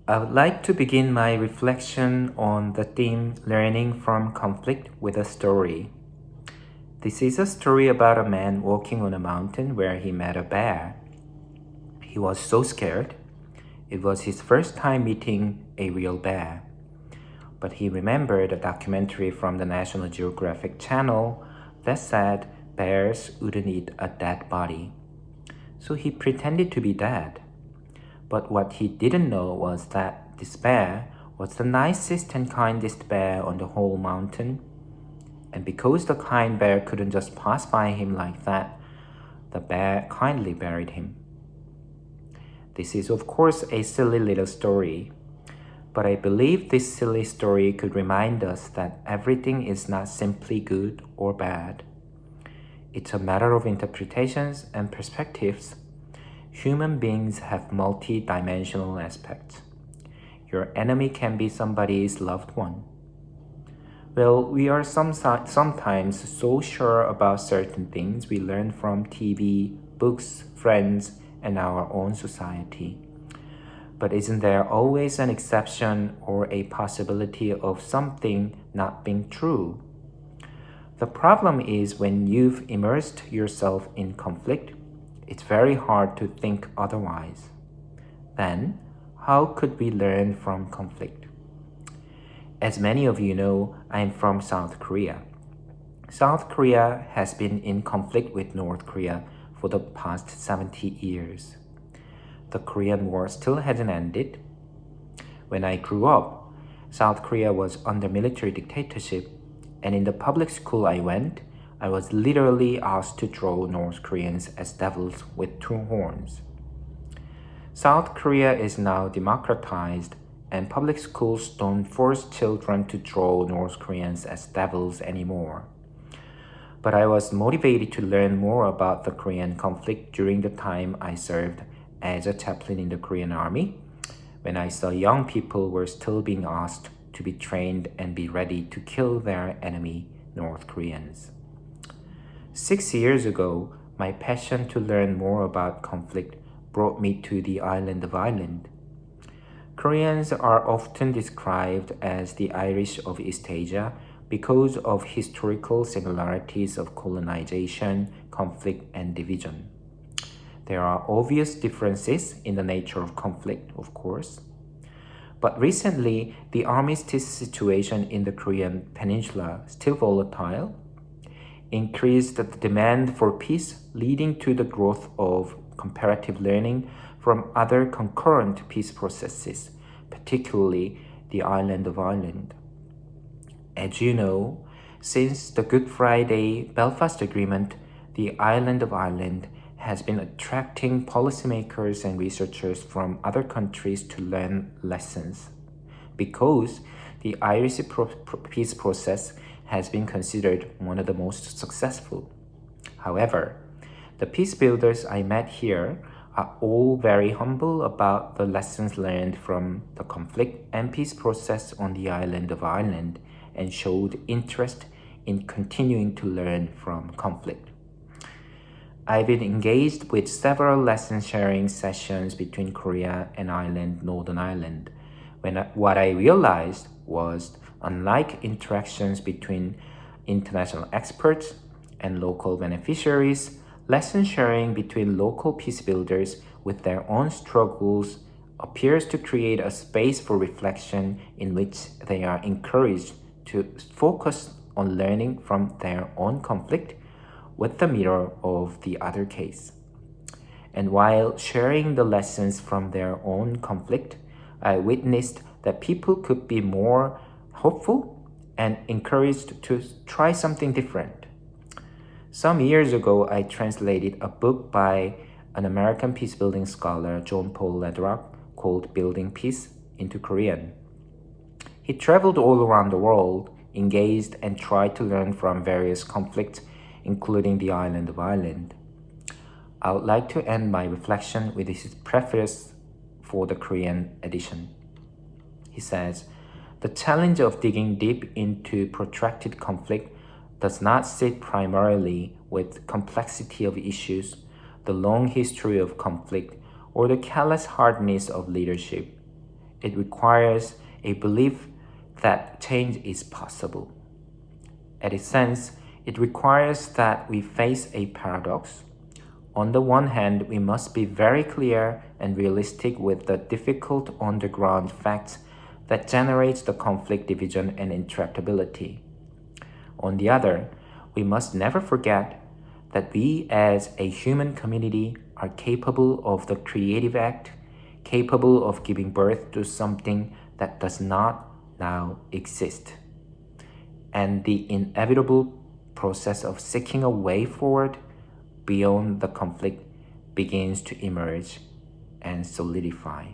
I would like to begin my reflection on the theme learning from conflict with a story. This is a story about a man walking on a mountain where he met a bear. He was so scared. It was his first time meeting a real bear. But he remembered a documentary from the National Geographic Channel that said bears wouldn't eat a dead body. So he pretended to be dead. But what he didn't know was that this bear was the nicest and kindest bear on the whole mountain. And because the kind bear couldn't just pass by him like that, the bear kindly buried him. This is, of course, a silly little story, but I believe this silly story could remind us that everything is not simply good or bad. It's a matter of interpretations and perspectives. Human beings have multi-dimensional aspects. Your enemy can be somebody's loved one. Well, we are sometimes so sure about certain things we learn from TV, books, friends, and our own society. But isn't there always an exception or a possibility of something not being true? The problem is when you've immersed yourself in conflict, it's very hard to think otherwise. Then, how could we learn from conflict? As many of you know, I'm from South Korea. South Korea has been in conflict with North Korea for the past 70 years. The Korean War still hasn't ended. When I grew up, South Korea was under military dictatorship, and in the public school I went, I was literally asked to draw North Koreans as devils with two horns. South Korea is now democratized, and public schools don't force children to draw North Koreans as devils anymore. But I was motivated to learn more about the Korean conflict during the time I served as a chaplain in the Korean Army, when I saw young people were still being asked to be trained and be ready to kill their enemy, North Koreans. 6 years ago, my passion to learn more about conflict brought me to the island of Ireland. Koreans are often described as the Irish of East Asia because of historical similarities of colonization, conflict, and division. There are obvious differences in the nature of conflict, of course. But recently, the armistice situation in the Korean peninsula, still volatile, increased the demand for peace, leading to the growth of comparative learning from other concurrent peace processes, particularly the island of Ireland. As you know, since the Good Friday Belfast Agreement, the island of Ireland has been attracting policymakers and researchers from other countries to learn lessons, because the Irish peace process has been considered one of the most successful. However, the peace builders I met here are all very humble about the lessons learned from the conflict and peace process on the island of Ireland, and showed interest in continuing to learn from conflict. I've been engaged with several lesson sharing sessions between Korea and Ireland, Northern Ireland, what I realized was, unlike interactions between international experts and local beneficiaries, lesson sharing between local peace builders with their own struggles appears to create a space for reflection in which they are encouraged to focus on learning from their own conflict with the mirror of the other case. And while sharing the lessons from their own conflict, I witnessed that people could be more hopeful and encouraged to try something different. Some years ago, I translated a book by an American peacebuilding scholar, John Paul Lederach, called Building Peace, into Korean. He traveled all around the world, engaged and tried to learn from various conflicts, including the island of Ireland. I would like to end my reflection with his preface for the Korean edition. He says, "The challenge of digging deep into protracted conflict does not sit primarily with complexity of issues, the long history of conflict, or the callous hardness of leadership. It requires a belief that change is possible. At its sense, it requires that we face a paradox. On the one hand, we must be very clear and realistic with the difficult on-the-ground facts that generate the conflict, division, and intractability. On the other, we must never forget that we as a human community are capable of the creative act, capable of giving birth to something that does not now exist. And the inevitable process of seeking a way forward beyond the conflict begins to emerge and solidify.